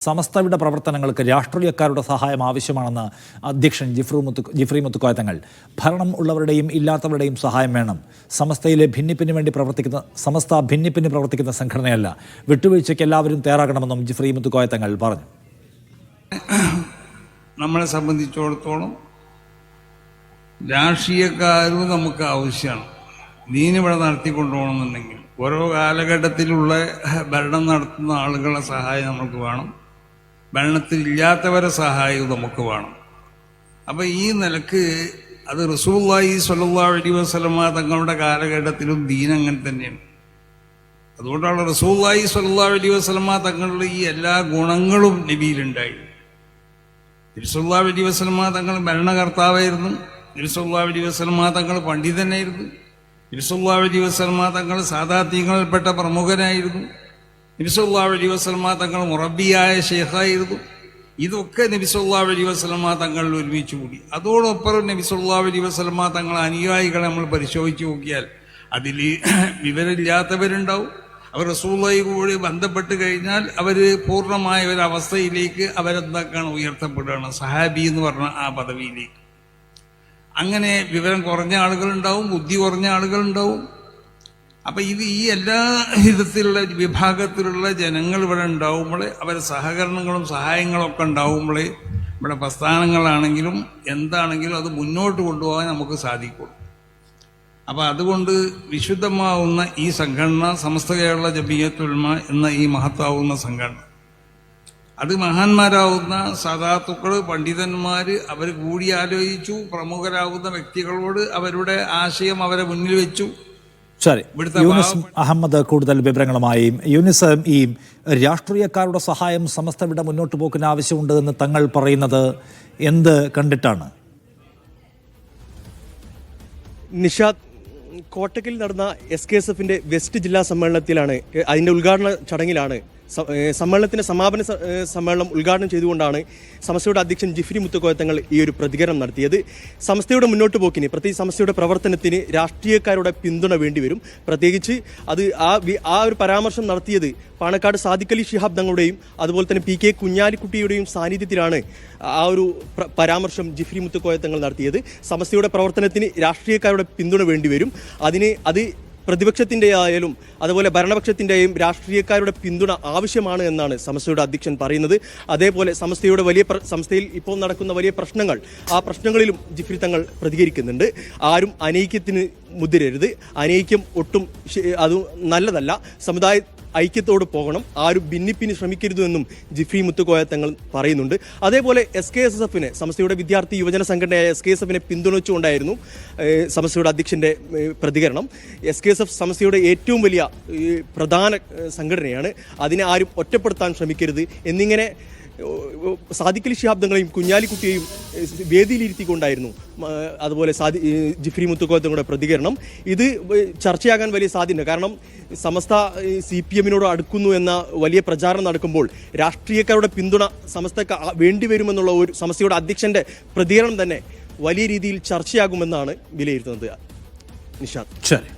സമസ്തയുടെ പ്രവർത്തനങ്ങൾക്ക് രാഷ്ട്രീയക്കാരുടെ സഹായം ആവശ്യമാണെന്ന് അധ്യക്ഷൻ ജിഫ്രി മുത്തുക്കോയ തങ്ങൾ. ഭരണം ഉള്ളവരുടെയും ഇല്ലാത്തവരുടെയും സഹായം വേണം. സമസ്ത ഭിന്നിപ്പിന് പ്രവർത്തിക്കുന്ന സംഘടനയല്ല. വിട്ടുവീഴ്ചയ്ക്ക് എല്ലാവരും തയ്യാറാകണമെന്നും ജിഫ്രി മുത്തുക്കോയ തങ്ങൾ പറഞ്ഞു. നമ്മളെ സംബന്ധിച്ചിടത്തോളം രാഷ്ട്രീയക്കാരും നമുക്ക് ആവശ്യമാണ്. ദീനിവിടെ നടത്തിക്കൊണ്ടുപോകണമെന്നുണ്ടെങ്കിൽ ഓരോ കാലഘട്ടത്തിലുള്ള ഭരണം നടത്തുന്ന ആളുകളുടെ സഹായം നമുക്ക് വേണം. ഭരണത്തിലില്ലാത്തവരെ സഹായവും നമുക്ക് വേണം. അപ്പം ഈ നിലക്ക് അത് റസൂലുള്ളാഹി സ്വല്ലല്ലാഹു അലൈഹി വസല്ലമ തങ്ങളുടെ കാലഘട്ടത്തിലും ദീൻ അങ്ങനെ തന്നെയാണ്. അതുകൊണ്ടാണ് റസൂലുള്ളാഹി സ്വല്ലല്ലാഹു അലൈഹി വസല്ലമ തങ്ങളുടെ ഈ എല്ലാ ഗുണങ്ങളും നബിയിലുണ്ടായി. നബി സല്ലല്ലാഹു അലൈഹി വസല്ലമ തങ്ങൾ ഭരണകർത്താവായിരുന്നു. നബി സല്ലല്ലാഹു അലൈഹി വസല്ലമ തങ്ങൾ പണ്ഡിതനായിരുന്നു. നബി സല്ലല്ലാഹു അലൈഹി വസല്ലമ തങ്ങൾ സാദാത്യങ്ങളിൽപ്പെട്ട പ്രമുഖനായിരുന്നു. നബി സല്ലല്ലാഹു അലൈഹി വസല്ലമ തങ്ങൾ മുറബ്ബിയായ ഷെയ്ഖായിരുന്നു. ഇതൊക്കെ നബി സല്ലല്ലാഹു അലൈഹി വസല്ലമ തങ്ങൾ ഒരുമിച്ച് കൂടി. അതോടൊപ്പം നബി സല്ലല്ലാഹു അലൈഹി വസല്ലമ തങ്ങൾ അനുയായികളെ നമ്മൾ പരിശോധിച്ച് നോക്കിയാൽ അതിൽ വിവരമില്ലാത്തവരുണ്ടാവും. അവർ റസൂലുള്ളാഹി കൂടി ബന്ധപ്പെട്ട് കഴിഞ്ഞാൽ അവർ പൂർണ്ണമായ ഒരു അവസ്ഥയിലേക്ക് അവരെന്താക്കാണ് ഉയർത്തപ്പെടുകയാണ്, സഹാബി എന്ന് പറഞ്ഞ ആ പദവിയിലേക്ക്. അങ്ങനെ വിവരം കുറഞ്ഞ ആളുകളുണ്ടാവും, ബുദ്ധി കുറഞ്ഞ ആളുകളുണ്ടാവും. അപ്പം ഈ എല്ലാ വിധത്തിലുള്ള വിഭാഗത്തിലുള്ള ജനങ്ങൾ ഇവിടെ ഉണ്ടാവുമ്പോൾ അവരെ സഹകരണങ്ങളും സഹായങ്ങളും ഒക്കെ ഉണ്ടാവുമ്പോൾ ഇവിടെ പ്രസ്ഥാനങ്ങളാണെങ്കിലും എന്താണെങ്കിലും അത് മുന്നോട്ട് കൊണ്ടുപോകാൻ നമുക്ക് സാധിക്കുള്ളൂ. അപ്പം അതുകൊണ്ട് വിശുദ്ധമാവുന്ന ഈ സംഘടന സമസ്ത കേരള ജമിയത്തുൽ ഉലമ എന്ന ഈ മഹത്താവുന്ന സംഘടന, അത് മഹാന്മാരാവുന്ന സാദാത്തുക്കൾ, പണ്ഡിതന്മാർ അവർ കൂടിയാലോചിച്ചു. പ്രമുഖരാകുന്ന വ്യക്തികളോട് അവരുടെ ആശയം അവരെ മുന്നിൽ വെച്ചു. ശരി, യൂനിസ് അഹമ്മദ് കൂടുതൽ വിവരങ്ങളുമായി. യൂനിസ്, ഈ രാഷ്ട്രീയക്കാരുടെ സഹായം സമസ്തയുടെ മുന്നോട്ട് പോക്കിന് ആവശ്യമുണ്ട് എന്ന് തങ്ങൾ പറയുന്നത് എന്ത് കണ്ടിട്ടാണ്? നിഷാദ്, കോട്ടക്കൽ നടന്ന SKSF-ന്റെ വെസ്റ്റ് ജില്ലാ സമ്മേളനത്തിലാണ്, അതിൻ്റെ ഉദ്ഘാടന ചടങ്ങിലാണ്, സമ്മേളനത്തിൻ്റെ സമാപന സമ്മേളനം ഉദ്ഘാടനം ചെയ്തുകൊണ്ടാണ് സമസ്തയുടെ അധ്യക്ഷൻ ജിഫ്രി മുത്തുക്കോയ തങ്ങൾ ഈ ഒരു പ്രതികരണം നടത്തിയത്. സമസ്തയുടെ മുന്നോട്ട് പോക്കിന്, പ്രത്യേകിച്ച് സമസ്തയുടെ പ്രവർത്തനത്തിന് രാഷ്ട്രീയക്കാരുടെ പിന്തുണ വേണ്ടിവരും. പ്രത്യേകിച്ച് അത് ആ ഒരു പരാമർശം നടത്തിയത് പാണക്കാട് സാദിഖ് അലി ശിഹാബ് തങ്ങളുടെയും അതുപോലെ തന്നെ PK കുഞ്ഞാലിക്കുട്ടിയുടെയും സാന്നിധ്യത്തിലാണ് ആ ഒരു പരാമർശം ജിഫ്രി മുത്തുക്കോയ തങ്ങൾ നടത്തിയത്. സമസ്തയുടെ പ്രവർത്തനത്തിന് രാഷ്ട്രീയക്കാരുടെ പിന്തുണ വേണ്ടിവരും. അത് പ്രതിപക്ഷത്തിൻ്റെ ആയാലും അതുപോലെ ഭരണപക്ഷത്തിൻ്റെയും രാഷ്ട്രീയക്കാരുടെ പിന്തുണ ആവശ്യമാണ് എന്നാണ് സമസ്തയുടെ അധ്യക്ഷൻ പറയുന്നത്. അതേപോലെ സമസ്തയിൽ ഇപ്പോൾ നടക്കുന്ന വലിയ പ്രശ്നങ്ങൾ, ആ പ്രശ്നങ്ങളിലും ജിഫ്രി തങ്ങൾ പ്രതികരിക്കുന്നുണ്ട്. ആരും അനൈക്യത്തിന് മുതിരരുത്, അനൈക്യം ഒട്ടും അത് നല്ലതല്ല, സമുദായ ഐക്യത്തോട് പോകണം, ആരും ഭിന്നിപ്പിന് ശ്രമിക്കരുതെന്നും ജിഫ്രി മുത്തുക്കോയ തങ്ങൾ പറയുന്നുണ്ട്. അതേപോലെ SKSF-നെ, സമസ്തയുടെ വിദ്യാർത്ഥി യുവജന സംഘടനയായ SKSF-നെ പിന്തുണച്ചുകൊണ്ടായിരുന്നു സമസ്തയുടെ അധ്യക്ഷൻ്റെ പ്രതികരണം. SKSF സമസ്തയുടെ ഏറ്റവും വലിയ പ്രധാന സംഘടനയാണ്, അതിനെ ആരും ഒറ്റപ്പെടുത്താൻ ശ്രമിക്കരുത് എന്നിങ്ങനെ സാദിഖ് അലി ശിഹാബ് തങ്ങളെയും കുഞ്ഞാലിക്കുട്ടിയെയും വേദിയിലിരുത്തിക്കൊണ്ടായിരുന്നു അതുപോലെ ജിഫ്രി മുത്തുക്കോയ തങ്ങളുടെ പ്രതികരണം. ഇത് ചർച്ചയാകാൻ വലിയ സാധ്യത, കാരണം സമസ്ത CPM-നോട് അടുക്കുന്നു എന്ന വലിയ പ്രചാരണം നടക്കുമ്പോൾ രാഷ്ട്രീയക്കാരുടെ പിന്തുണ സമസ്തക്ക് വേണ്ടിവരുമെന്നുള്ള ഒരു സമസ്തയുടെ അധ്യക്ഷന്റെ പ്രതികരണം തന്നെ വലിയ രീതിയിൽ ചർച്ചയാകുമെന്നാണ് വിലയിരുത്തുന്നത്. നിഷാദ്. ശരി.